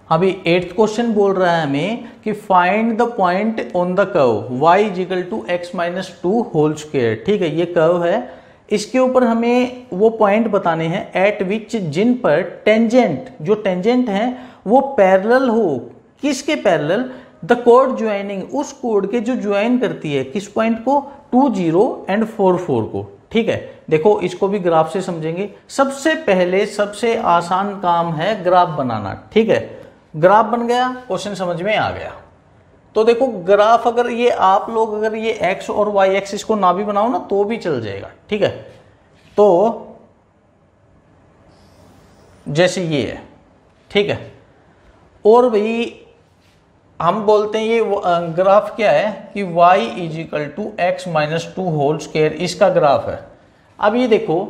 अभी 8th question बोल रहा है हमें कि find the point on the curve y equal to x minus 2 whole square. ठीक है, ये कर्व है, इसके ऊपर हमें वो पॉइंट बताने हैं एट विच जिन पर टेंजेंट, जो टेंजेंट है वो पैरेलल हो। किसके पैरेलल? द कोड ज्वाइनिंग, उस कोड के जो ज्वाइन करती है किस पॉइंट को? 2 0 एंड 4 4 को। ठीक है, देखो इसको भी ग्राफ से समझेंगे। सबसे पहले सबसे आसान काम है ग्राफ बनाना। ठीक है, ग्राफ बन गया, क्वेश्चन समझ में आ गया। तो देखो ग्राफ अगर ये आप लोग अगर ये x और y एक्सिस को ना भी बनाओ ना तो भी चल जाएगा। ठीक है, तो जैसे ये है, ठीक है, और भाई हम बोलते हैं ये ग्राफ क्या है कि y is equal to x minus 2 whole square, इसका ग्राफ है। अब ये देखो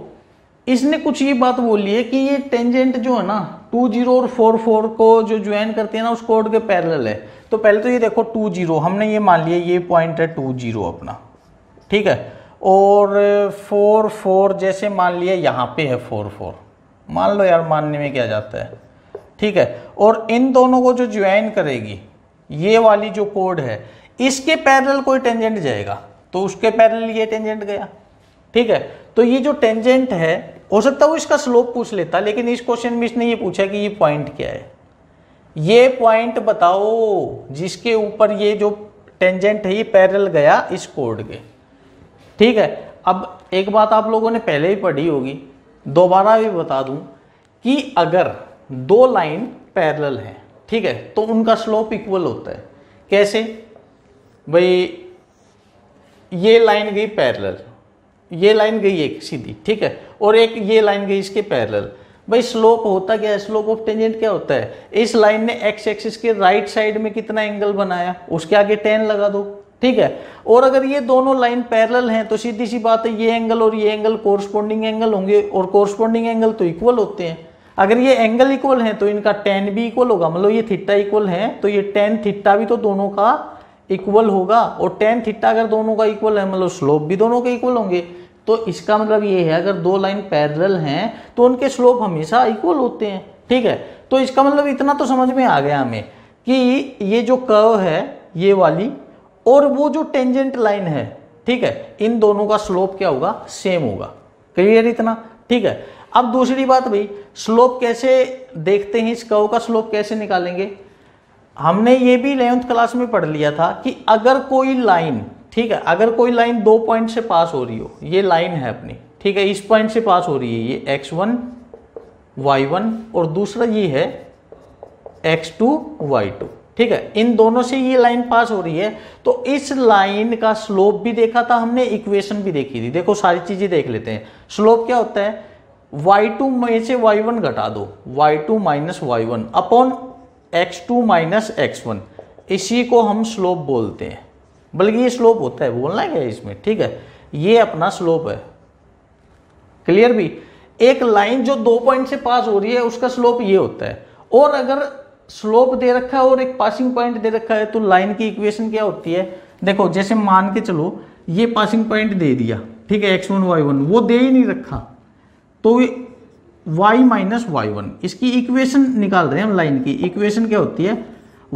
इसने कुछ ये बात बोली है कि ये टेंजेंट जो है ना 2 0 और 4 4 को जो ज्वाइन करती है ना उस कोड के पैरेलल है। तो पहले तो ये देखो 2 0 हमने ये मान लिया, ये पॉइंट है 2 0 अपना। ठीक है, और 4 4 जैसे मान लिया यहाँ पे है 4 4, मान लो यार, मानने में क्या जाता है। ठीक है, और इन दोनों को जो ज्वाइन करेगी ये वाली जो कोड है इसके पैरेलल कोई टेंजेंट जाएगा तो उसके पैरेलल ये टेंजेंट गया। ठीक है, तो ये जो टेंजेंट है हो सकता है वो इसका स्लोप पूछ लेता, लेकिन इस क्वेश्चन में इसने ये पूछा कि ये पॉइंट क्या है, ये पॉइंट बताओ जिसके ऊपर ये जो टेंजेंट है ये पैरेलल गया इस कोड के। ठीक है, अब एक बात आप लोगों ने पहले ही पढ़ी होगी, दोबारा भी बता दूं कि अगर दो लाइन पैरेलल हैं, ठीक है, तो उनका स्लोप इक्वल होता है। कैसे भाई? ये लाइन गई पैरेलल, ये लाइन गई एक सीधी, ठीक है, और एक ये लाइन गई इसके पैरेलल। भाई स्लोप होता क्या है? स्लोप ऑफ टेंजेंट क्या होता है? इस लाइन ने एक्स एक्सिस के राइट साइड में कितना एंगल बनाया उसके आगे 10 लगा दो। ठीक है, और अगर ये दोनों लाइन पैरेलल हैं तो सीधी सी बात है ये एंगल और ये एंगल कोरस्पॉन्डिंग एंगल होंगे, और कोरस्पॉन्डिंग एंगल तो इक्वल होते हैं। अगर ये एंगल इक्वल हैं तो इनका tan भी इक्वल होगा, मतलब ये थीटा इक्वल है तो ये tan थीटा भी तो दोनों का इक्वल होगा, और tan थीटा अगर दोनों का इक्वल है मतलब स्लोप भी दोनों के इक्वल होंगे। तो इसका मतलब ये है अगर दो लाइन पैरेलल हैं तो उनके स्लोप हमेशा इक्वल होते हैं। ठीक है, तो इसका मतलब इतना तो समझ में आ गया हमें कि ये जो कर्व है ये वाली और वो जो टेंजेंट लाइन है, ठीक है, इन दोनों का स्लोप क्या होगा? सेम होगा। क्लियर इतना? ठीक है, अब दूसरी बात भाई, स्लोप कैसे देखते हैं? इस कर्व का स्लोप कैसे निकालेंगे? हमने ये भी 11th क्लास में पढ़ लिया था कि अगर कोई लाइन, ठीक है, अगर कोई लाइन दो पॉइंट से पास हो रही हो, ये लाइन है अपनी, ठीक है, इस पॉइंट से पास हो रही है ये x1 y1 और दूसरा ये है x2 y2, ठीक है, इन दोनों से ये लाइन पास हो रही है। तो इस लाइन का स्लोप भी देखा था हमने, इक्वेशन भी देखी थी। देखो सारी चीजें देख लेते हैं। स्लोप क्या होता है? y2 में से y1 घटा दो, y2 minus y1 upon x2 minus x1, इसी को हम स्लोप बोलते हैं। बल्कि ये स्लोप होता है, बोलना क्या है इसमें? ठीक है, ये अपना स्लोप है। क्लियर भी? एक लाइन जो दो पॉइंट से पास हो रही है उसका स्लोप ये होता है। और अगर स्लोप दे रखा है और एक पासिंग पॉइंट दे रखा है तो लाइन की इक्वेशन क्या होती है? देखो जैसे मान के चलो ये पासिंग पॉइंट दे दिया, ठीक है, x1 y1, वो दे ही नहीं रखा तो y माइनस y1, इसकी इक्वेशन निकाल रहे हैं हम। लाइन की इक्वेशन क्या होती है?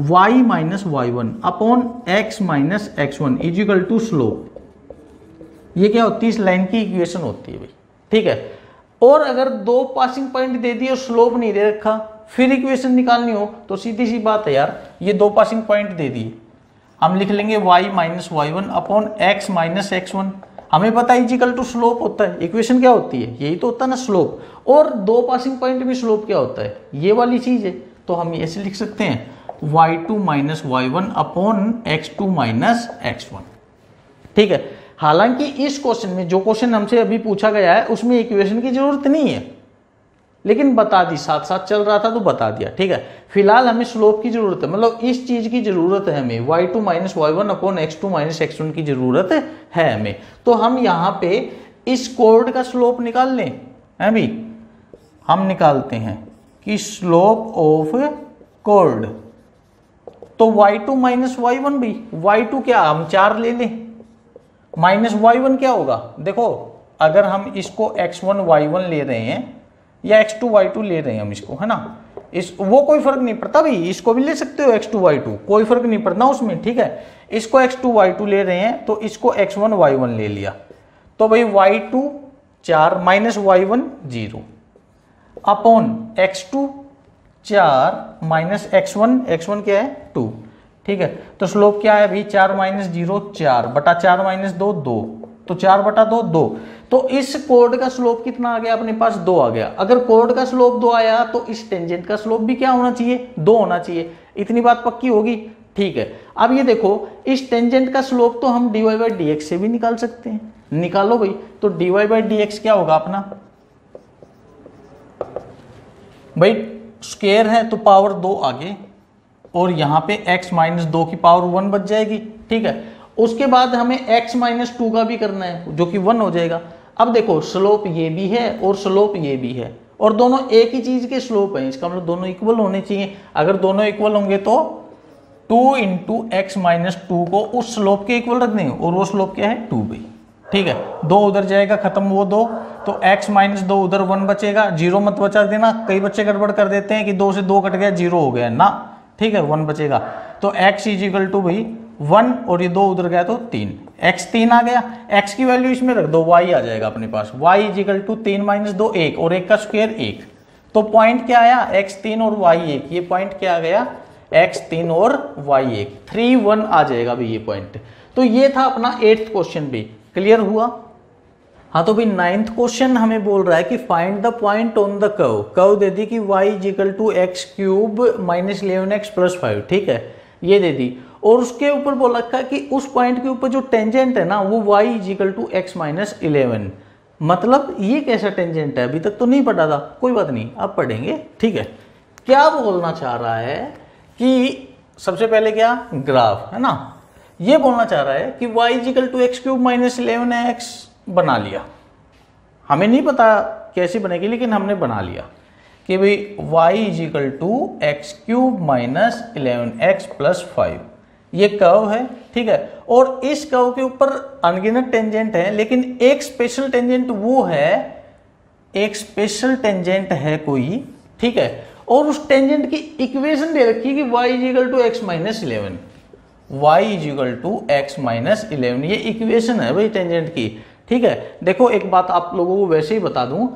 y माइनस y1 upon x minus x1 is equal to slope. ये क्या होती है? इस लाइन की इक्वेशन होती है भाई। ठीक है, और अगर दो पासिंग पॉइंट दे दिए और स्लोप नहीं दे रखा, फिर इक्वेशन निकालनी हो तो सीधी सी बात है यार, ये दो पासिंग पॉइंट दे दिए, हम लिख लेंगे y माइनस y1 upon x minus x1। हमें पता है इक्वल टू स्लोप होता है। इक्वेशन क्या होती है? यही तो होता है ना, स्लोप। और दो पासिंग पॉइंट में स्लोप क्या होता है? ये वाली चीज है। तो हम ऐसे लिख सकते हैं y2 minus y1 upon x2 minus x1। ठीक है, हालांकि इस क्वेश्चन में जो क्वेश्चन हमसे अभी पूछा गया है उसमें इक्वेशन की जरूरत नहीं है, लेकिन बता दी, साथ साथ चल रहा था तो बता दिया। ठीक है, फिलहाल हमें स्लोप की जरूरत है, मतलब इस चीज की जरूरत है हमें, y2 minus y1 upon x2 minus x1 की जरूरत है हमें। तो हम यहाँ पे इस कोड का स्लोप निकाल लें है भी, हम निकालते हैं कि स्लोप ऑफ कोड। तो y2 माइनस y1 भी, y2 क्या हम 4 ले लें, माइनस y1 क्या होगा? देखो अगर हम इसको x1 y1 ले रहे हैं या x2 y2 ले रहे हैं हम इसको, है ना, इस वो कोई फर्क नहीं पड़ता भाई, इसको भी ले सकते हो x2 y2, कोई फर्क नहीं पड़ना उसमें, ठीक है। इसको x2 y2 ले रहे हैं तो इसको x1 y1 ले लिया, तो भाई y2 4 minus y1 0 upon x2 4 minus x1 क्या है 2, ठीक है। तो स्लोप क्या है भाई 4 माइनस 0 4 बटा 4 माइनस 2 2, तो 4 बटा 2 2। तो इस कोड का स्लोप कितना आ गया अपने पास 2 आ गया। अगर कोड का स्लोप 2 आया तो इस टेंजेंट का स्लोप भी क्या होना चाहिए 2 होना चाहिए। इतनी बात पक्की होगी, ठीक है। अब ये देखो इस टेंजेंट का स्लोप तो हम dy बाई dx से भी निकाल सकते हैं, निकालो भाई। तो dy बाई dx क्या होगा अपना भाई, स्क्वायर है तो पावर 2 आगे और यहाँ पे x माइनस 2 की पावर 1 बच जाएगी, ठीक है। उसके बाद हमें x माइनस 2 का भी करना है जो कि 1 हो जाएगा। अब देखो स्लोप ये भी है और स्लोप ये भी है और दोनों एक ही चीज के स्लोप हैं, इसका मतलब दोनों इक्वल होने चाहिए। अगर दोनों इक्वल होंगे तो 2 इंटू एक्स माइनस 2 को उस स्लोप के इक्वल रख देंगे और वो स्लोप क्या है 2 भाई, ठीक है। 2 उधर जाएगा खत्म वो 2, तो x माइनस 2 उधर 1 बचेगा, 0 मत बचा देना, कई बच्चे गड़बड़ कर देते हैं कि 2 से 2 कट गया 0 हो गया ना, ठीक है 1 बचेगा। तो x इज इक्वल टू भाई 1 और ये 2 उधर गया तो 3, x 3 आ गया। x की वैल्यू इसमें रख दो, y आ जाएगा अपने पास, y is equal to 3 minus 2 1 और 1 का स्क्वायर 1। तो पॉइंट क्या आया x 3 और y 1, ये पॉइंट क्या आ गया x 3 और y 1, 3 1 आ जाएगा भाई ये पॉइंट। तो ये था अपना 8th क्वेश्चन भी क्लियर हुआ। हाँ तो भाई 9th क्वेश्चन हमें बोल रहा है कि find the point on the curve, curve दे दी कि y is equal to x cube minus 11x plus 5, ठीक है ये दे दी। और उसके ऊपर बोल रखा है कि उस पॉइंट के ऊपर जो टेंजेंट है ना वो y is equal to x minus 11। मतलब ये कैसा टेंजेंट है, अभी तक तो नहीं पढ़ा था, कोई बात नहीं अब पढ़ेंगे, ठीक है। क्या बोलना चाह रहा है कि सबसे पहले क्या ग्राफ है ना, ये बोलना चाह रहा है कि y is equal to x cube minus 11x बना लिया। हमें नहीं पता कैसे बनेगी लेकिन हमने बना लिया कि भाई y is equal to x cube minus 11x plus 5, ये कर्व है, ठीक है। और इस कर्व के ऊपर अनगिनत टेंजेंट है लेकिन एक स्पेशल टेंजेंट वो है, एक स्पेशल टेंजेंट है कोई, ठीक है। और उस टेंजेंट की इक्वेशन दे रखी है कि y is equal to x minus 11, y is equal to x minus 11, ये इक्वेशन है भाई टेंजेंट की, ठीक है। देखो एक बात आप लोगों को वैसे ही बता दूं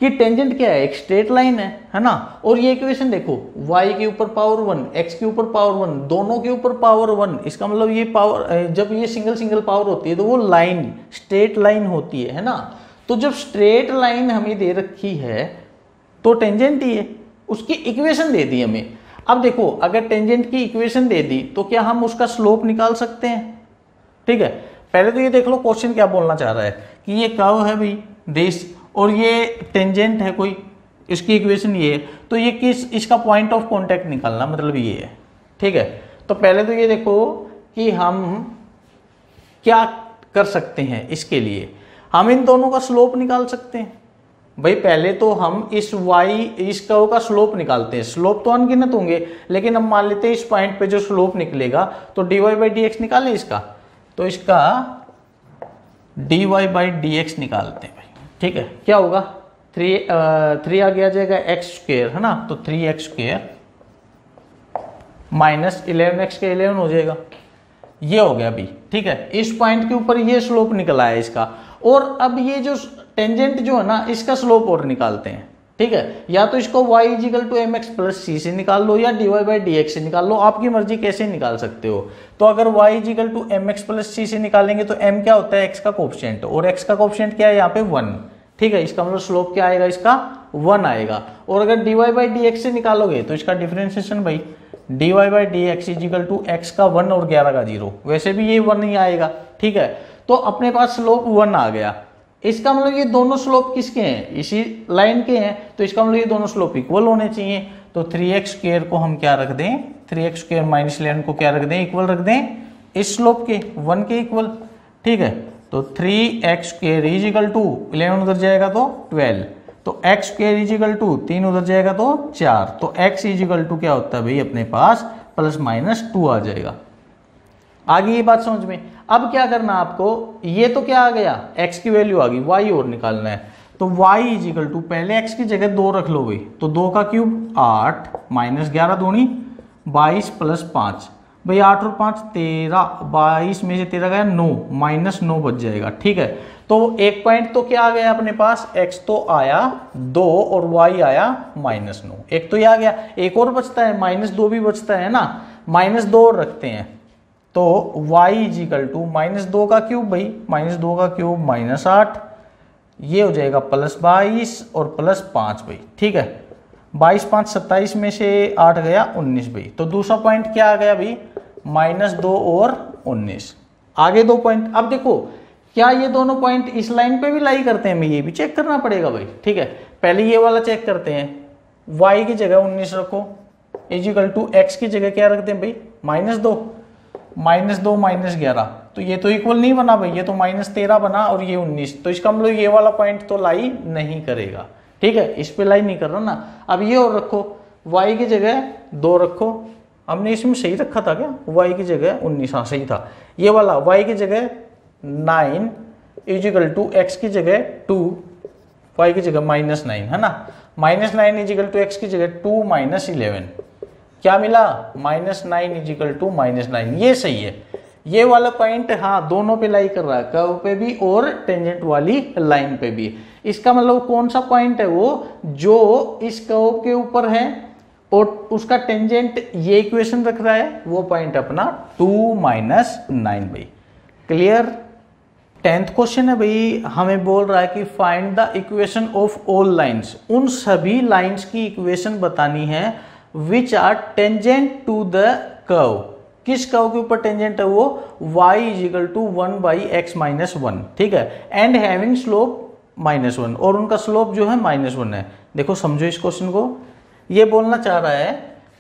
कि टेंजेंट क्या है, एक स्ट्रेट लाइन है ना। और ये इक्वेशन देखो y के ऊपर पावर 1, x के ऊपर पावर 1, दोनों के ऊपर पावर 1, इसका मतलब ये पावर, जब ये सिंगल पावर होती है तो वो लाइन स्ट्रेट लाइन होती है ना। तो जब स्ट्रेट लाइन हमें दे रखी है तो टेंजेंट ही है, उसकी इक्वेशन दे दी हमें। अब देखो अगर टेंजेंट की इक्वेशन दे दी तो क्या हम उसका स्लोप निकाल सकते हैं, ठीक है। पहले तो ये देख लो क्वेश्चन क्या बोलना चाह रहा है कि ये कर्व है भाई दिस और ये टेंजेंट है कोई, इसकी इक्वेशन ये है, तो ये किस, इसका पॉइंट ऑफ कांटेक्ट निकालना मतलब ये है, ठीक है। तो पहले तो ये देखो कि हम क्या कर सकते हैं, इसके लिए हम इन दोनों का स्लोप निकाल सकते हैं भाई। पहले तो हम इस इस कर्व का स्लोप निकालते हैं, स्लोप तो अनगिनत होंगे लेकिन हम मान लेते हैं इस पॉइंट पे जो स्लोप निकलेगा तो dy बाई dx निकालें इसका, तो इसका dy बाई dx निकालते हैं भाई, ठीक है। क्या होगा 3 आगे आ जाएगा एक्स स्क्वायर है ना, तो 3x स्क्वायर माइनस 11x का 11 हो जाएगा, ये हो गया अभी, ठीक है। इस पॉइंट के ऊपर ये स्लोप निकला है इसका, और अब ये जो टेंजेंट जो है ना इसका स्लोप और निकालते हैं, ठीक है। या तो इसको y is equal to mx plus c से निकाल लो या dy बाई dx से निकाल लो, आपकी मर्जी कैसे निकाल सकते हो। तो अगर y is equal to mx plus c से निकालेंगे तो m क्या होता है x का कोफिशिएंट, और x का कोफिशिएंट क्या है यहाँ पे 1, ठीक है। इसका मतलब स्लोप क्या आएगा इसका 1 आएगा। और अगर dy बाई dx से निकालोगे तो इसका डिफरेंशिएशन भाई dy by dx is equal to x का 1 और 11 का 0, वैसे भी ये 1 ही आएगा, ठीक है। तो अपने पास स्लोप 1 आ गया। इसका मतलब ये दोनों स्लोप किसके हैं, इसी लाइन के हैं, तो इसका मतलब ये दोनों स्लोप इक्वल होने चाहिए। तो 3x स्क्वायर को हम क्या रख दें, 3x स्क्वायर माइनस 11 को क्या रख दें, इक्वल रख दें इस स्लोप के 1 के इक्वल, ठीक है। तो 3x square is equal to 11 उधर जाएगा तो 12, तो x square is equal to 3 उधर जाएगा तो 4, तो x इज इक्वल टू क्या होता है भाई अपने पास प्लस माइनस 2 आ जाएगा। आगे ये बात समझ में। अब क्या करना आपको, ये तो क्या आ गया x की वैल्यू आ गई, y और निकालना है। तो y इजिकल टू पहले x की जगह 2 रख लो भाई, तो 2 का क्यूब 8 माइनस 11 दूनी 22 प्लस 5 भाई 8 और 5 13, 22 में से 13 गया 9, माइनस 9 बच जाएगा। ठीक है, तो एक पॉइंट तो क्या आ गया अपने पास, x तो आया 2 और y आया -9, एक तो ये आ गया, एक और बचता है -2 भी बचता है ना, -2 और रखते हैं तो y इजिकल टू -2 का क्यूब भाई, -2 का क्यूब -8, ये हो जाएगा +22 और +5 भाई। ठीक है, 22 5 27 में से 8 गया 19 भाई। तो दूसरा पॉइंट क्या आ गया भाई, -2 और 19। आगे 2 पॉइंट, अब देखो क्या ये दोनों पॉइंट इस लाइन पे भी लाई करते हैं, हमें ये भी चेक करना पड़ेगा भाई। ठीक है, पहले ये वाला चेक करते हैं, y की जगह 19 रखो इजिकल टू x की जगह क्या रखते हैं भाई, -2 -11, तो ये तो इक्वल नहीं बना भाई, ये तो -13 बना और ये 19, तो इसका मतलब ये वाला पॉइंट तो लाई नहीं करेगा। ठीक है, इस पे लाई नहीं कर रहा ना। अब ये और रखो, y की जगह 2 रखो, हमने इसमें सही रखा था क्या, y की जगह 19, हाँ सही था। ये वाला y की जगह 9 इजिकल टू x की जगह 2, y की जगह -9 है ना, -9 इजिकल टू x की जगह 2 -11, क्या मिला -9 इजिकल टू -9, ये सही है। ये वाला पॉइंट हाँ दोनों पे लाई कर रहा है, कर्व पे भी और टेंजेंट वाली लाइन पे भी। इसका मतलब कौन सा पॉइंट है वो, जो इस कर्व के ऊपर है और उसका टेंजेंट ये इक्वेशन रख रहा है, वो पॉइंट अपना 2 -9 भाई। क्लियर। 10th क्वेश्चन है भाई, हमें बोल रहा है कि find the equation of all lines, उन सभी लाइंस की इक्वेशन बतानी है which are tangent to the curve. किस कर्व के ऊपर टेंजेंट है वो, y इजिकल टू 1/x - 1। ठीक है, एंड हैविंग स्लोप -1, और उनका स्लोप जो है -1 है। देखो समझो इस क्वेश्चन को, ये बोलना चाह रहा है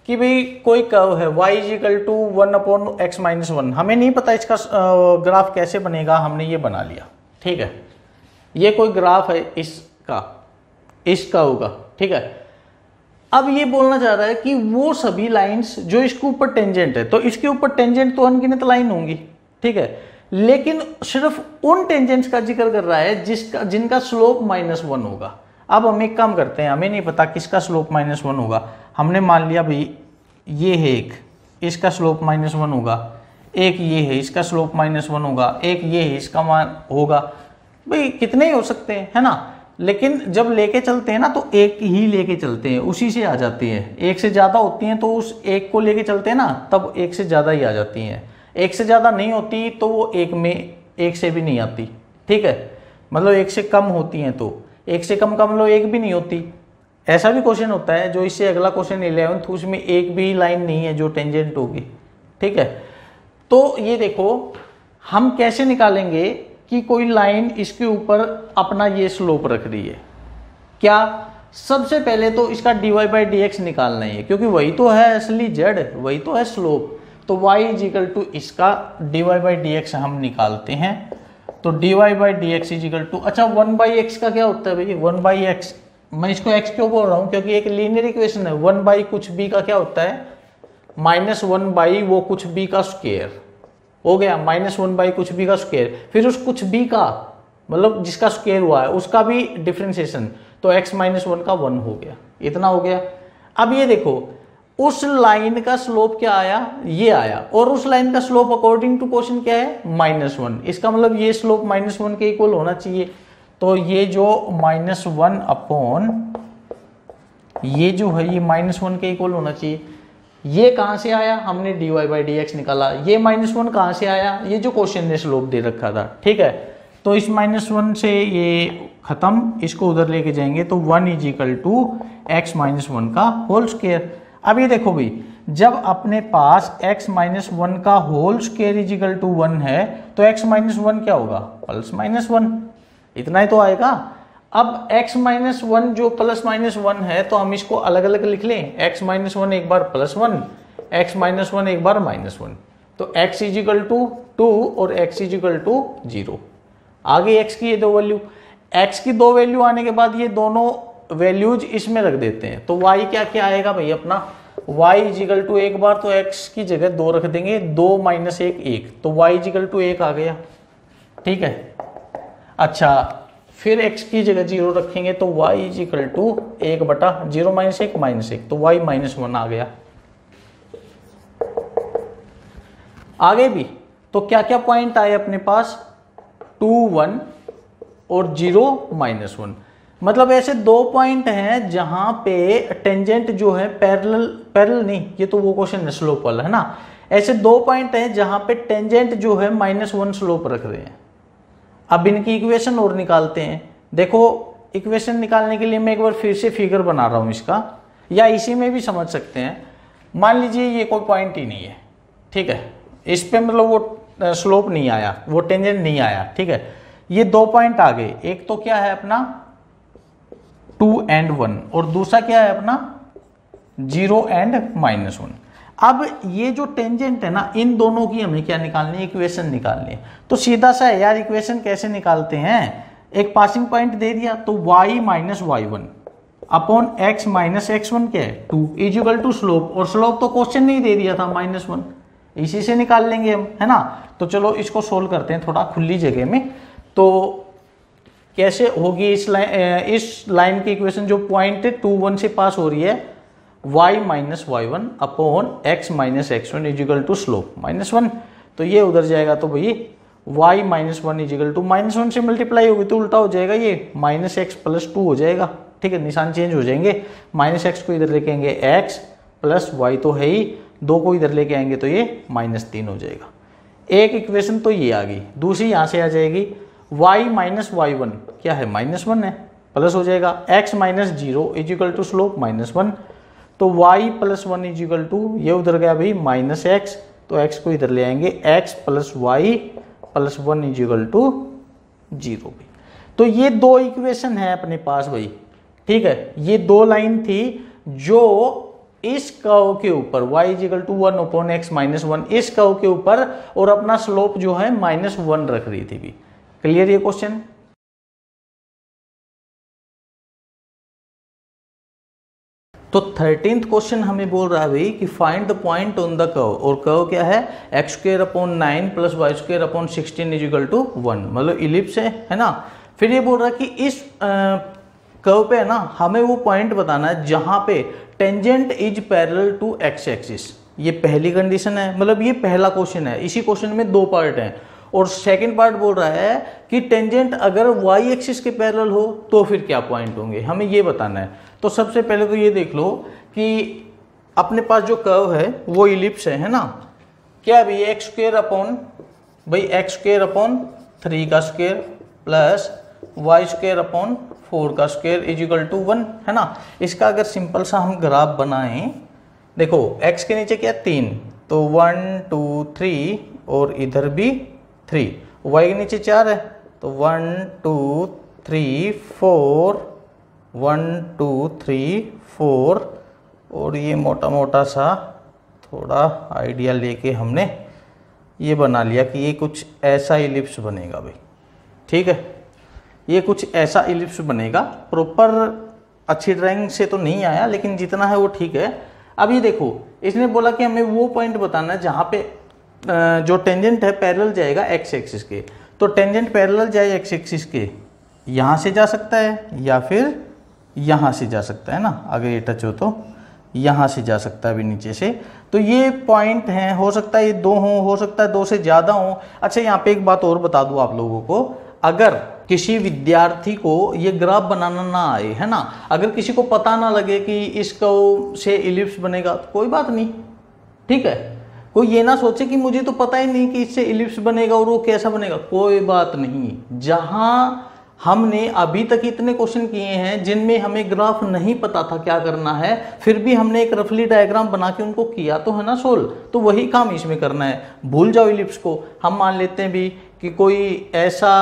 कि भाई कोई कर्व है y इजिकल टू 1/x - 1, हमें नहीं पता इसका ग्राफ कैसे बनेगा, हमने ये बना लिया। ठीक है, ये कोई ग्राफ है इसका, इस कर्व का। ठीक है, अब ये बोलना चाह रहा है कि वो सभी लाइंस जो इसके ऊपर टेंजेंट है, तो इसके ऊपर टेंजेंट तो अनगिनत लाइन होंगी। ठीक है, लेकिन सिर्फ उन टेंजेंट्स का जिक्र कर रहा है जिनका स्लोप -1 होगा। अब हम एक काम करते हैं, हमें नहीं पता किसका स्लोप -1 होगा, हमने मान लिया भाई ये है एक, इसका स्लोप -1 होगा, एक ये है इसका स्लोप -1 होगा, एक ये है इसका मान होगा, भाई कितने ही हो सकते हैं, है ना। लेकिन जब लेके चलते हैं ना तो एक ही लेके चलते हैं, उसी से आ जाती है। एक से ज़्यादा होती हैं तो उस एक को लेके चलते हैं ना, तब एक से ज़्यादा ही आ जाती हैं। एक से ज़्यादा नहीं होती तो वो एक में एक से भी नहीं आती। ठीक है, मतलब एक से कम होती हैं तो एक से कम का मतलब एक भी नहीं होती। ऐसा भी क्वेश्चन होता है जो इससे अगला क्वेश्चन 11th, उसमें एक भी लाइन नहीं है जो टेंजेंट होगी। ठीक है, तो ये देखो हम कैसे निकालेंगे कि कोई लाइन इसके ऊपर अपना ये स्लोप रख रही है। क्या, सबसे पहले तो इसका dy/dx निकालना है, क्योंकि वही तो है असली जड़, वही तो है स्लोप। तो y इजिकल टू इसका dy/dx हम निकालते हैं, तो dy/dx इजिकल टू, अच्छा 1/x का क्या होता है भाई, 1/x, मैं इसको x क्यों बोल रहा हूँ, क्योंकि एक लीनियर इक्वेशन है। 1/ कुछ b का क्या होता है, -1/ वो कुछ b का स्क्वायर हो गया, -1/ कुछ b का स्क्वायर, फिर उस कुछ b का मतलब जिसका स्क्वायर हुआ है उसका भी डिफरेंशिएशन, तो x - 1 का 1 हो गया, इतना हो गया। अब ये देखो उस लाइन का स्लोप क्या आया, ये आया, और उस लाइन का स्लोप अकॉर्डिंग टू क्वेश्चन क्या है, -1। इसका मतलब ये स्लोप -1 के इक्वल होना चाहिए। तो ये जो -1 अपॉन ये जो है ये -1 के इक्वल होना चाहिए। ये कहां से आया, हमने dy/dx निकाला। ये -1 कहां से आया, ये जो क्वेश्चन ने स्लोप दे रखा था। ठीक है, तो इस -1 से ये खत्म, इसको उधर लेके जाएंगे तो 1 इजिकल टू x - 1 का होल स्क्वायर। अब ये देखो भाई, जब अपने पास x - 1 का होल स्क्वायर इजिकल टू 1 है तो x - 1 क्या होगा, +1, इतना ही तो आएगा। अब x - 1 जो +-1 है तो हम इसको अलग अलग लिख लें, x - 1 एक बार +1, x - 1 एक बार -1, तो x इजिकल टू 2 और x इजिकल टू 0। आगे x की ये दो वैल्यू, x की दो वैल्यू आने के बाद ये दोनों वैल्यूज इसमें रख देते हैं, तो y क्या क्या आएगा भाई अपना, y इजिकल टू एक बार तो x की जगह 2 रख देंगे, 2 - 1 1, तो y इजिकल टू 1 आ गया। ठीक है, अच्छा फिर x की जगह 0 रखेंगे तो y is equal to 1/0 minus 1 minus 1, तो y -1 आ गया। आगे भी तो क्या क्या पॉइंट आए अपने पास, 2 1 और 0 -1, मतलब ऐसे दो पॉइंट हैं जहां पे टेंजेंट जो है पैरेलल नहीं, ये तो वो क्वेश्चन है स्लोप वाला है ना, ऐसे दो पॉइंट हैं जहां पे टेंजेंट जो है -1 स्लोप रख रहे हैं। अब इनकी इक्वेशन और निकालते हैं। देखो इक्वेशन निकालने के लिए मैं एक बार फिर से फिगर बना रहा हूं इसका, या इसी में भी समझ सकते हैं। मान लीजिए ये कोई पॉइंट ही नहीं है, ठीक है, इस पे मतलब वो स्लोप नहीं आया, वो टेंजेंट नहीं आया, ठीक है। ये दो पॉइंट आ गए, एक तो क्या है अपना 2 and 1 और दूसरा क्या है अपना 0 and -1। अब ये जो टेंजेंट है ना, इन दोनों की हमें क्या निकालनी है, इक्वेशन निकालनी है। तो सीधा सा है यार, इक्वेशन कैसे निकालते हैं, एक पासिंग पॉइंट दे दिया तो y - y1 upon x - x1 क्या है 2 इज इक्वल टू स्लोप, और स्लोप तो क्वेश्चन नहीं दे दिया था -1, इसी से निकाल लेंगे हम, है ना। तो चलो इसको सोल्व करते हैं थोड़ा खुली जगह में। तो कैसे होगी इस लाइन की इक्वेशन, जो पॉइंट 2 1 से पास हो रही है, y - y1 upon x - x1 is equal to slope -1। तो ये उधर जाएगा तो भाई y - 1 इज इक्वल टू -1 से मल्टीप्लाई होगी तो उल्टा हो जाएगा, ये -x + 2 हो जाएगा, ठीक है, निशान चेंज हो जाएंगे। -x को इधर लेके आएंगे x प्लस y तो है ही, 2 को इधर लेके आएंगे तो ये -3 हो जाएगा। एक इक्वेशन तो ये आ गई, दूसरी यहाँ से आ जाएगी y - y1 क्या है -1 है, प्लस हो जाएगा x - 0 is equal to slope -1, तो y + 1 इज इक्वल टू, ये उधर गया भाई -x, तो x को इधर ले आएंगे x + y + 1 is equal to 0 भी। तो ये दो इक्वेशन है अपने पास भाई, ठीक है। ये दो लाइन थी जो इस कर्व के ऊपर y = 1 अपॉन x - 1 इस कर्व के ऊपर, और अपना स्लोप जो है -1 रख रही थी भी। क्लियर ये क्वेश्चन। तो 13th क्वेश्चन हमें बोल रहा है भाई कि find the point on the curve, और कर्व क्या है x² upon 9 + y² upon 16 is equal to 1, मतलब इलिप्स है ना। फिर ये बोल रहा है कि इस कर्व पे है ना, हमें वो पॉइंट बताना है जहां पे tangent is parallel to x axis. ये पहली कंडीशन है, मतलब ये पहला क्वेश्चन है, इसी क्वेश्चन में दो पार्ट हैं। और सेकंड पार्ट बोल रहा है कि टेंजेंट अगर y एक्सिस के पैरेलल हो तो फिर क्या पॉइंट होंगे, हमें ये बताना है। तो सबसे पहले तो ये देख लो कि अपने पास जो कर्व है वो इलिप्स है ना, क्या भाई x² अपॉन भाई x² अपॉन 3 का स्क्वायर प्लस y² अपॉन 4 का स्क्वायर इज इक्वल टू 1, है ना। इसका अगर सिंपल सा हम ग्राफ बनाएं, देखो x के नीचे क्या 3, तो 1 2 3 और इधर भी 3, y के नीचे 4 है तो 1 2 3 4 1 2 3 4, और ये मोटा मोटा सा थोड़ा आइडिया लेके हमने ये बना लिया कि ये कुछ ऐसा इलिप्स बनेगा भाई, ठीक है। ये कुछ ऐसा इलिप्स बनेगा, प्रॉपर अच्छी ड्राइंग से तो नहीं आया लेकिन जितना है वो ठीक है। अब ये देखो इसने बोला कि हमें वो पॉइंट बताना है जहाँ पे जो टेंजेंट है पैरेलल जाएगा x एक्सिस के। तो टेंजेंट पैरेलल जाए x एक्सिस के, यहाँ से जा सकता है या फिर यहाँ से जा सकता है ना, अगर ये टच हो तो यहाँ से जा सकता है अभी नीचे से। तो ये पॉइंट हैं, हो सकता है ये 2 हो सकता है 2 से ज़्यादा हो। अच्छा यहाँ पे एक बात और बता दूँ आप लोगों को, अगर किसी विद्यार्थी को ये ग्राफ बनाना ना आए, है ना, अगर किसी को पता ना लगे कि इसको से इलिप्स बनेगा तो कोई बात नहीं, ठीक है। कोई ये ना सोचे कि मुझे तो पता ही नहीं कि इससे इलिप्स बनेगा और वो कैसा बनेगा, कोई बात नहीं। जहां हमने अभी तक इतने क्वेश्चन किए हैं जिनमें हमें ग्राफ नहीं पता था क्या करना है, फिर भी हमने एक रफली डायग्राम बना के उनको किया तो है ना सोल्व, तो वही काम इसमें करना है। भूल जाओ इलिप्स को, हम मान लेते हैं भी कि कोई ऐसा,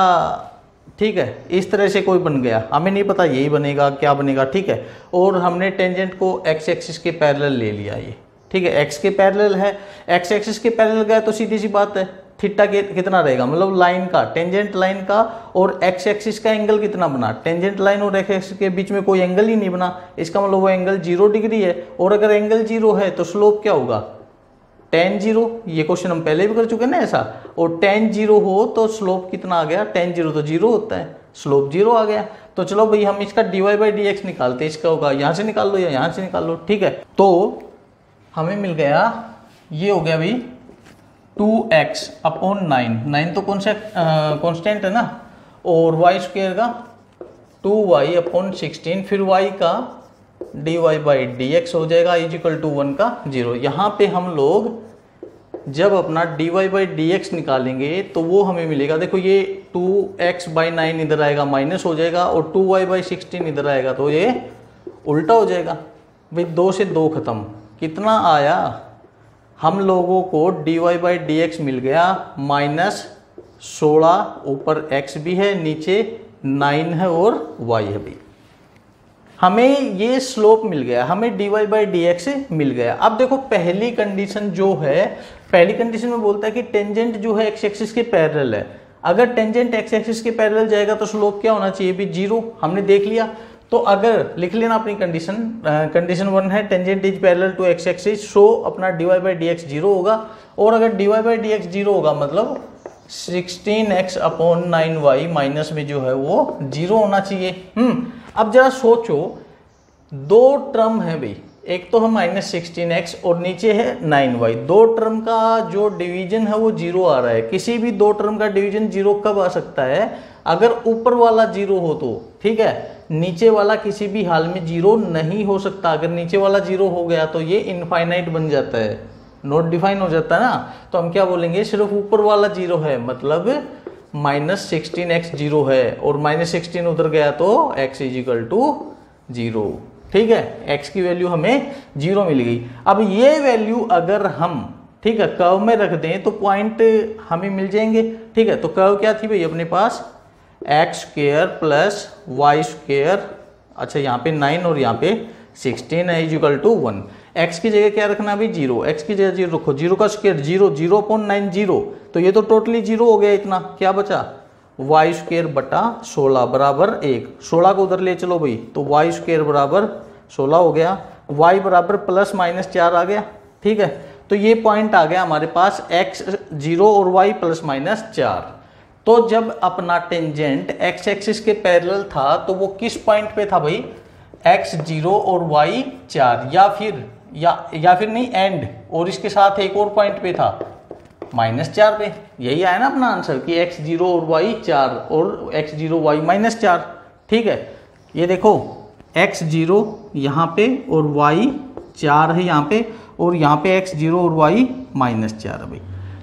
ठीक है, इस तरह से कोई बन गया, हमें नहीं पता यही बनेगा क्या बनेगा, ठीक है। और हमने टेंजेंट को x एक्सिस के पैरेलल ले लिया, ये ठीक है, x के पैरेलल है, x एक्सिस के पैरेलल गया तो सीधी सी बात है थीटा कितना रहेगा, मतलब लाइन का, टेंजेंट लाइन का और x एक्सिस का एंगल कितना बना, टेंजेंट लाइन और x एक्सिस के बीच में कोई एंगल ही नहीं बना, इसका मतलब वो एंगल 0 डिग्री है। और अगर एंगल 0 है तो स्लोप क्या होगा tan 0, ये क्वेश्चन हम पहले भी कर चुके हैं ना ऐसा। और tan 0 हो तो स्लोप कितना आ गया, tan 0 तो 0 होता है, स्लोप 0 आ गया। तो चलो भाई हम इसका dy/dx निकालते हैं, इसका होगा यहाँ से निकाल लो या यहाँ से निकाल लो, ठीक है। तो हमें मिल गया, ये हो गया भाई 2x/9, 9 तो कौन सा कॉन्स्टेंट है ना, और y² का 2y/16, फिर y का dy/dx हो जाएगा = 1 का 0। यहाँ पे हम लोग जब अपना dy/dx निकालेंगे तो वो हमें मिलेगा, देखो ये 2x/9 इधर आएगा माइनस हो जाएगा, और 2y/16 इधर आएगा तो ये उल्टा हो जाएगा भाई। 2 से 2 खत्म, कितना आया हम लोगों को dy/dx मिल गया -16, ऊपर x भी है नीचे 9 है और y है भाई। हमें ये स्लोप मिल गया, हमें dy/dx मिल गया। अब देखो पहली कंडीशन जो है, पहली कंडीशन में बोलता है कि टेंजेंट जो है एक्स एक्सिस के पैरेलल है। अगर टेंजेंट एक्स एक्सिस के पैरेलल जाएगा तो स्लोप क्या होना चाहिए भी 0, हमने देख लिया। तो अगर लिख लेना अपनी कंडीशन, कंडीशन 1 है tangent is parallel to X axis, so अपना dy/dx 0 होगा। और अगर dy/dx 0 होगा मतलब 16x/9y माइनस में जो है वो 0 होना चाहिए। अब जरा सोचो, दो टर्म है भाई, एक तो है -16x और नीचे है 9y, दो टर्म का जो डिवीजन है वो 0 आ रहा है। किसी भी दो टर्म का डिवीजन 0 कब आ सकता है, अगर ऊपर वाला 0 हो तो, ठीक है। नीचे वाला किसी भी हाल में 0 नहीं हो सकता। अगर नीचे वाला 0 हो गया तो ये इनफाइनाइट बन जाता है, नॉट डिफाइन हो जाता है ना। तो हम क्या बोलेंगे, सिर्फ ऊपर वाला 0 है, मतलब -16x 0 है, और -16 उधर गया तो x = 0, ठीक है। x की वैल्यू हमें 0 मिल गई। अब ये वैल्यू अगर हम, ठीक है, कर्व में रख दें तो पॉइंट हमें मिल जाएंगे, ठीक है। तो कर्व क्या थी भाई अपने पास, x² + y², अच्छा यहाँ पे 9 और यहाँ पे 16 है = 1। x की जगह क्या रखना अभी 0, x की जगह 0 रखो, 0 का स्क्वायर 0, 0/9 0, तो ये तो टोटली 0 हो गया। इतना क्या बचा, y² बटा 16 बराबर 1, 16 को उधर ले चलो भाई, तो y² बराबर 16 हो गया, y बराबर ±4 आ गया, ठीक है। तो ये पॉइंट आ गया हमारे पास x 0 और y ±4। तो जब अपना टेंजेंट x एक्सिस के पैरेलल था तो वो किस पॉइंट पे था भाई, x 0 और y 4, या फिर नहीं एंड, और इसके साथ एक और पॉइंट पे था -4 पे। यही आया ना अपना आंसर कि x 0 और y 4 और x 0 y -4, ठीक है। ये देखो x 0 यहाँ पे और y 4 है यहाँ पे, और यहाँ पे x 0 और y -4 है भाई।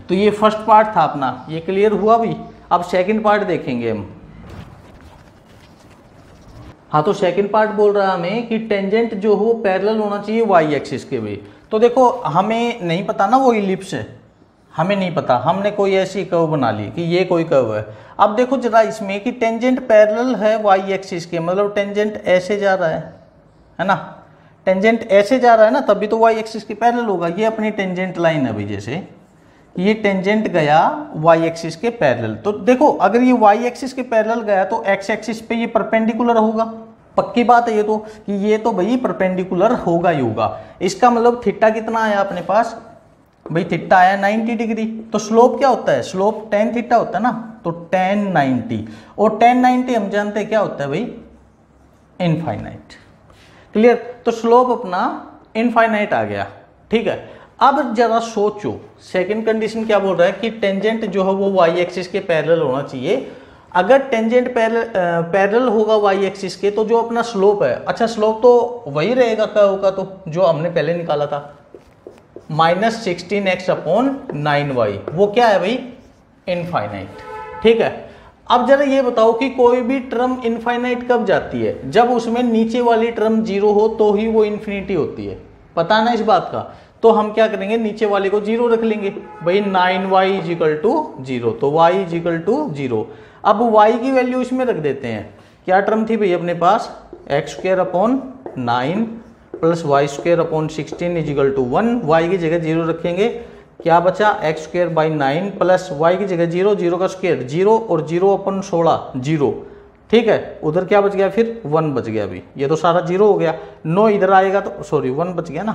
तो ये फर्स्ट पार्ट था अपना, ये क्लियर हुआ भाई। अब सेकंड पार्ट देखेंगे हम। हाँ, तो सेकंड पार्ट बोल रहा है हमें कि टेंजेंट जो हो पैरेलल होना चाहिए y एक्सिस के भी। तो देखो हमें नहीं पता ना वो इलिप्स है, हमें नहीं पता, हमने कोई ऐसी कर्व बना ली कि ये कोई कर्व है। अब देखो जरा इसमें कि टेंजेंट पैरेलल है y एक्सिस के, मतलब टेंजेंट ऐसे जा रहा है ना, टेंजेंट ऐसे जा रहा है ना, तभी तो y एक्सिस के पैरेलल होगा। ये अपनी टेंजेंट लाइन है भाई, जैसे ये टेंजेंट गया y एक्सिस के पैरेलल, तो देखो अगर ये y एक्सिस के पैरेलल गया तो x एक्सिस पे ये परपेंडिकुलर होगा, पक्की बात है ये तो, कि ये तो भाई परपेंडिकुलर होगा ही होगा। इसका मतलब थीटा कितना आया अपने पास भाई, थीटा आया 90 डिग्री। तो स्लोप क्या होता है, स्लोप tan थीटा होता है ना, तो tan 90, और tan 90 हम जानते हैं क्या होता है भाई, इनफाइनाइट, क्लियर। तो स्लोप अपना इनफाइनाइट आ गया, ठीक है। अब जरा सोचो सेकंड कंडीशन क्या बोल रहा है कि टेंजेंट जो है वो y एक्सिस के पैरेलल होना चाहिए। अगर टेंजेंट पैरेलल होगा y एक्सिस के तो जो अपना स्लोप है, अच्छा स्लोप तो वही रहेगा कर्व का, तो जो हमने पहले निकाला था -16x/9y, वो क्या है भाई, इनफाइनाइट, ठीक है। अब जरा ये बताओ कि कोई भी टर्म इनफाइनाइट कब जाती है, जब उसमें नीचे वाली टर्म 0 हो तो ही वो इन्फिनिटी होती है, पता ना इस बात का। तो हम क्या करेंगे, नीचे वाले को 0 रख लेंगे भाई, 9y = 0, तो y = 0। अब y की वैल्यू इसमें रख देते हैं, क्या टर्म थी भाई अपने पास, x²/9 + y²/16 = 1, y की जगह 0 रखेंगे, क्या बचा x²/9 प्लस y की जगह 0, 0 का स्क्वायर 0 और 0/16 0, ठीक है। उधर क्या बच गया फिर 1 बच गया अभी, ये तो सारा 0 हो गया, 9 इधर आएगा तो सॉरी 1 बच गया ना,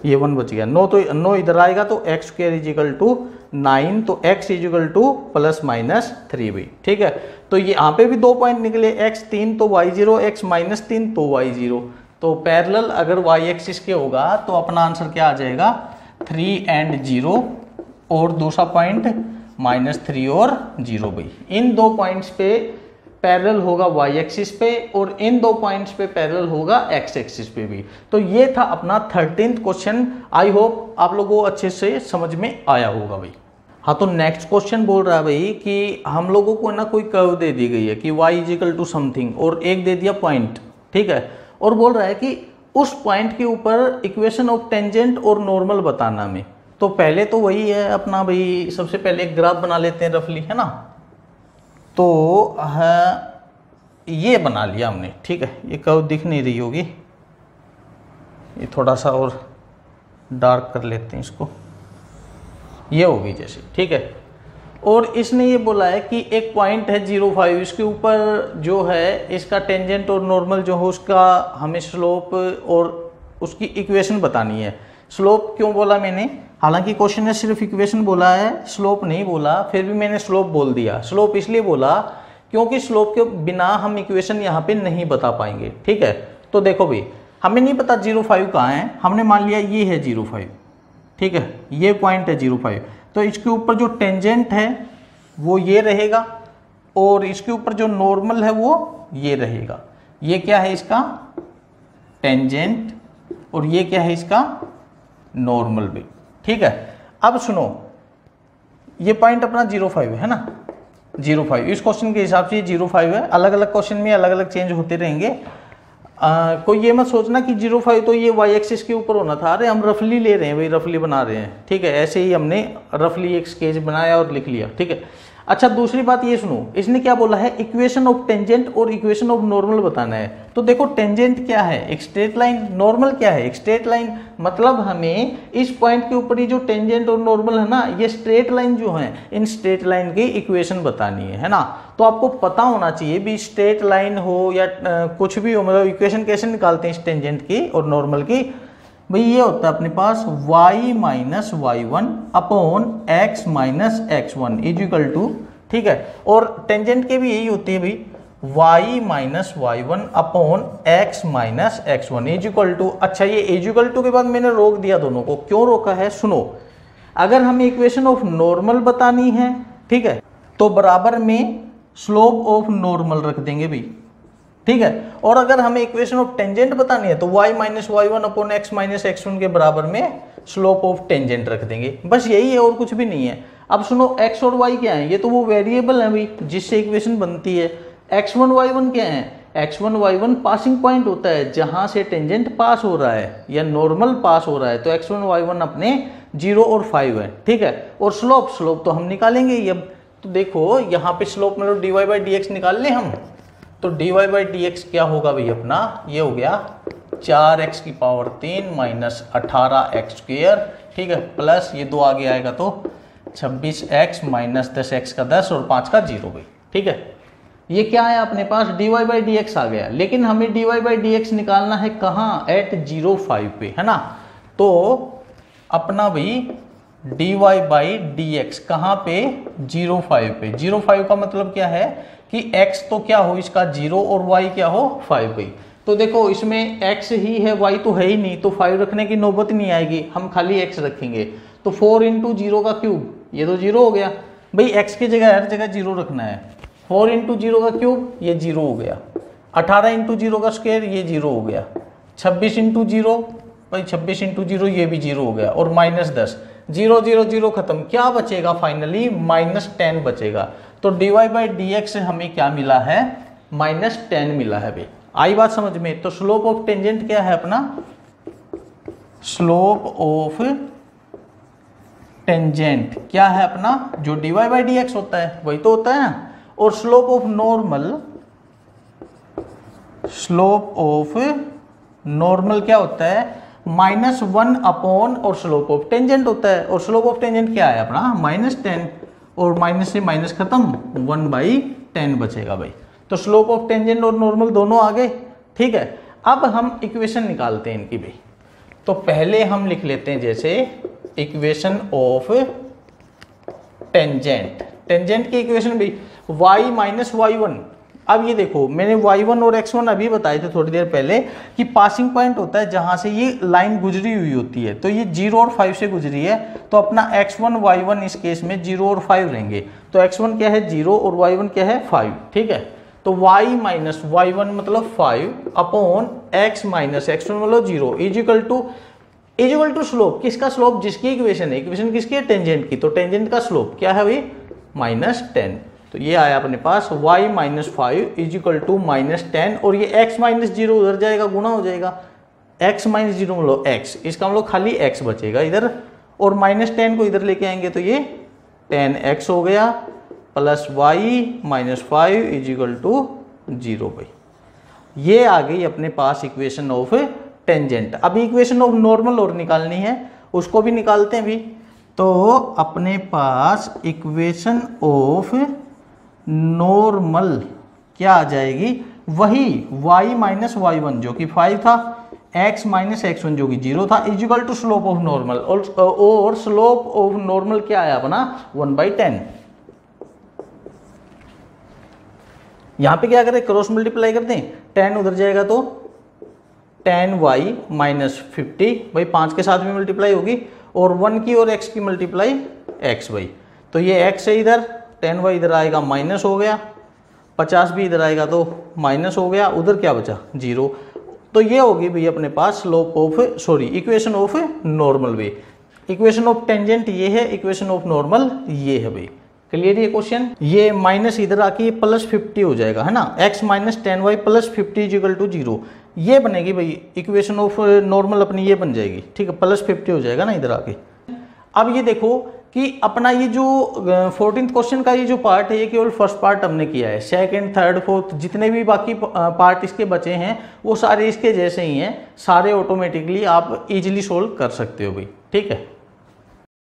ये 1 बच गया, 9 तो 9 इधर आएगा तो x square is equal to 9, तो x इज इक्वल टू ±3 भी। ठीक है, तो यहाँ पे भी 2 पॉइंट निकले, x 3 तो y 0, x -3 तो y 0। तो पैरेलल अगर y एक्सिस के होगा तो अपना आंसर क्या आ जाएगा 3 and 0, और दूसरा पॉइंट -3 और 0 भाई। इन 2 पॉइंट्स पे पैरेलल होगा y एक्सिस पे और इन 2 पॉइंट्स पे पैरेलल होगा x एक्सिस पे भी। तो ये था अपना 13th क्वेश्चन। आई होप आप लोगों को अच्छे से समझ में आया होगा भाई। हाँ, तो नेक्स्ट क्वेश्चन बोल रहा है भाई कि हम लोगों को ना कोई कर्व दे दी गई है कि y is equal to something और एक दे दिया पॉइंट। ठीक है, और बोल रहा है कि उस पॉइंट के ऊपर इक्वेशन ऑफ टेंजेंट और नॉर्मल बताना हमें। तो पहले तो वही है अपना भाई, सबसे पहले एक ग्राफ बना लेते हैं रफली, है ना। तो हाँ, ये बना लिया हमने। ठीक है, ये कर्व दिख नहीं रही होगी, ये थोड़ा सा और डार्क कर लेते हैं इसको, ये होगी जैसे। ठीक है, और इसने ये बोला है कि एक पॉइंट है 0,5, इसके ऊपर जो है इसका टेंजेंट और नॉर्मल जो हो उसका हमें स्लोप और उसकी इक्वेशन बतानी है। स्लोप क्यों बोला मैंने, हालांकि क्वेश्चन ने सिर्फ इक्वेशन बोला है, स्लोप नहीं बोला, फिर भी मैंने स्लोप बोल दिया। स्लोप इसलिए बोला क्योंकि स्लोप के बिना हम इक्वेशन यहाँ पे नहीं बता पाएंगे। ठीक है, तो देखो भाई, हमें नहीं पता 0,5 कहाँ है, हमने मान लिया ये है 0,5। ठीक है, ये पॉइंट है 0,5, तो इसके ऊपर जो टेंजेंट है वो ये रहेगा और इसके ऊपर जो नॉर्मल है वो ये रहेगा। ये क्या है इसका टेंजेंट और ये क्या है इसका नॉर्मल भी। ठीक है, अब सुनो, ये पॉइंट अपना 0,5 है ना, 0,5 इस क्वेश्चन के हिसाब से ये 0,5 है। अलग अलग क्वेश्चन में अलग अलग चेंज होते रहेंगे। कोई ये मत सोचना कि 0,5 तो ये y एक्सिस के ऊपर होना था। अरे हम रफली ले रहे हैं भाई, रफली बना रहे हैं। ठीक है, ऐसे ही हमने रफली एक स्केच बनाया और लिख लिया। ठीक है, अच्छा दूसरी बात ये सुनो, इसने क्या बोला है, इक्वेशन ऑफ टेंजेंट और इक्वेशन ऑफ नॉर्मल बताना है। तो देखो टेंजेंट क्या है, एक स्ट्रेट लाइन, नॉर्मल क्या है, एक स्ट्रेट लाइन। मतलब हमें इस पॉइंट के ऊपर ही जो टेंजेंट और नॉर्मल है ना, ये स्ट्रेट लाइन जो है, इन स्ट्रेट लाइन की इक्वेशन बतानी है ना। तो आपको पता होना चाहिए भी स्ट्रेट लाइन हो या कुछ भी हो, मतलब इक्वेशन कैसे निकालते हैं इस टेंजेंट की और नॉर्मल की। भाई ये होता है अपने पास y माइनस y1 upon x minus x1 is equal to. ठीक है, और टेंजेंट के भी यही होती है भाई, y माइनस y1 upon x minus x1 is equal to. अच्छा, ये इज इक्वल टू के बाद मैंने रोक दिया दोनों को, क्यों रोका है सुनो। अगर हमें इक्वेशन ऑफ नॉर्मल बतानी है, ठीक है, तो बराबर में स्लोप ऑफ नॉर्मल रख देंगे भाई। ठीक है, और अगर हमें इक्वेशन ऑफ टेंजेंट बतानी है तो y माइनस y1 upon x minus x1 के बराबर में स्लोप ऑफ टेंजेंट रख देंगे। बस यही है और कुछ भी नहीं है। अब सुनो, x और y क्या है, ये तो वो वेरिएबल है भाई जिससे इक्वेशन बनती है। x1 y1 क्या है, x1 y1 पासिंग पॉइंट होता है जहां से टेंजेंट पास हो रहा है या नॉर्मल पास हो रहा है। तो x1 y1 अपने 0 और 5 है। ठीक है, और स्लोप तो हम निकालेंगे ही अब। तो देखो यहाँ पे स्लोप मतलब dy बाई dx निकाल लें हम, तो dy बाई dx क्या होगा भाई अपना, ये हो गया 4x की पावर 3 माइनस 18x स्क्वेयर। ठीक है, प्लस ये 2 आगे आएगा तो 26x माइनस 10x का 10 और 5 का 0 भाई। ठीक है, ये क्या है अपने पास dy बाई dx आ गया, लेकिन हमें dy बाई dx निकालना है कहाँ, एट 0,5 पे, है ना। तो अपना भाई dy बाई dx कहाँ पे, 0,5 पे। 0,5 का मतलब क्या है कि x तो क्या हो इसका 0 और y क्या हो 5 भाई। तो देखो इसमें x ही है, y तो है ही नहीं, तो 5 रखने की नौबत नहीं आएगी, हम खाली x रखेंगे। तो 4 इंटू 0 का क्यूब, ये तो 0 हो गया भाई। x की जगह हर जगह 0 रखना है। 4 इंटू 0 का क्यूब, ये 0 हो गया। 18 इंटू 0 का स्क्वायर, ये 0 हो गया। 26 इंटू 0 भाई, 26 इंटू 0 ये भी 0 हो गया। और माइनस 10, 0 0 0 खत्म, क्या बचेगा फाइनली, -10 बचेगा। तो dy बाई dx से हमें क्या मिला है, -10 मिला है भाई। आई बात समझ में। तो स्लोप ऑफ टेंजेंट क्या है अपना, स्लोप ऑफ टेंजेंट क्या है अपना, जो dy बाई dx होता है वही तो होता है ना। और स्लोप ऑफ नॉर्मल क्या होता है, -1 अपॉन और स्लोप ऑफ टेंजेंट होता है। और स्लोप ऑफ टेंजेंट क्या है अपना, -10, और माइनस से माइनस खत्म, 1/10 बचेगा भाई। तो स्लोप ऑफ टेंजेंट और नॉर्मल दोनों आ गए। ठीक है, अब हम इक्वेशन निकालते हैं इनकी भाई। तो पहले हम लिख लेते हैं जैसे इक्वेशन ऑफ टेंजेंट। टेंजेंट की इक्वेशन भी y माइनस y1। अब ये देखो मैंने y1 और x1 अभी बताए थे थोड़ी देर पहले कि पासिंग पॉइंट होता है जहां से ये लाइन गुजरी हुई होती है। तो ये 0 और 5 से गुजरी है, तो अपना x1 y1 इस केस में 0 और 5 रहेंगे। तो x1 क्या है 0 और y1 क्या है 5, ठीक है। तो y माइनस y1 मतलब 5 अपॉन x माइनस x1 मतलब 0 इजिकल टू स्लोप। किसका स्लोप? जिसकी इक्वेशन है, इक्वेशन किसकी है? टेंजेंट की। तो टेंजेंट का स्लोप क्या है भाई? -10। तो ये आया अपने पास y माइनस 5 इजिकल टू -10, और ये x माइनस 0 उधर जाएगा, गुना हो जाएगा। x माइनस 0 मतलब x, इसका मतलब खाली x बचेगा इधर, और -10 को इधर लेके आएंगे तो ये 10x हो गया, plus y minus 5 is equal to 0 भाई। ये आ गई अपने पास इक्वेशन ऑफ टेंजेंट। अब इक्वेशन ऑफ नॉर्मल और निकालनी है, उसको भी निकालते हैं भी। तो अपने पास इक्वेशन ऑफ नॉर्मल क्या आ जाएगी? वही y माइनस y1 जो कि 5 था, x माइनस x1 जो कि 0 था, is equal to slope of normal. और स्लोप ऑफ नॉर्मल क्या आया अपना? 1/10। यहां पे क्या करें? क्रॉस मल्टीप्लाई कर दें, 10 उधर जाएगा तो 10y माइनस 50 भाई, 5 के साथ में मल्टीप्लाई होगी, और 1 की और x की मल्टीप्लाई x भाई। तो ये x है इधर, 10y इधर आएगा माइनस हो गया, 50 भी इधर आएगा तो माइनस हो गया, उधर क्या बचा? 0। तो ये होगी भाई अपने पास इक्वेशन ऑफ नॉर्मल भाई। इक्वेशन ऑफ टेंजेंट ये है, इक्वेशन ऑफ नॉर्मल ये है भाई। क्लियर ये क्वेश्चन? ये माइनस इधर आके प्लस 50 हो जाएगा, है ना। x minus 10y plus 50 is equal to 0, ये बनेगी भाई इक्वेशन ऑफ नॉर्मल अपनी, ये बन जाएगी, ठीक है। प्लस 50 हो जाएगा ना इधर आके। अब ये देखो कि अपना ये जो 14th क्वेश्चन का ये जो पार्ट है, ये केवल फर्स्ट पार्ट हमने किया है। सेकंड, थर्ड, फोर्थ जितने भी बाकी पार्ट इसके बचे हैं वो सारे इसके जैसे ही हैं, सारे ऑटोमेटिकली आप इजीली सोल्व कर सकते हो भाई, ठीक है।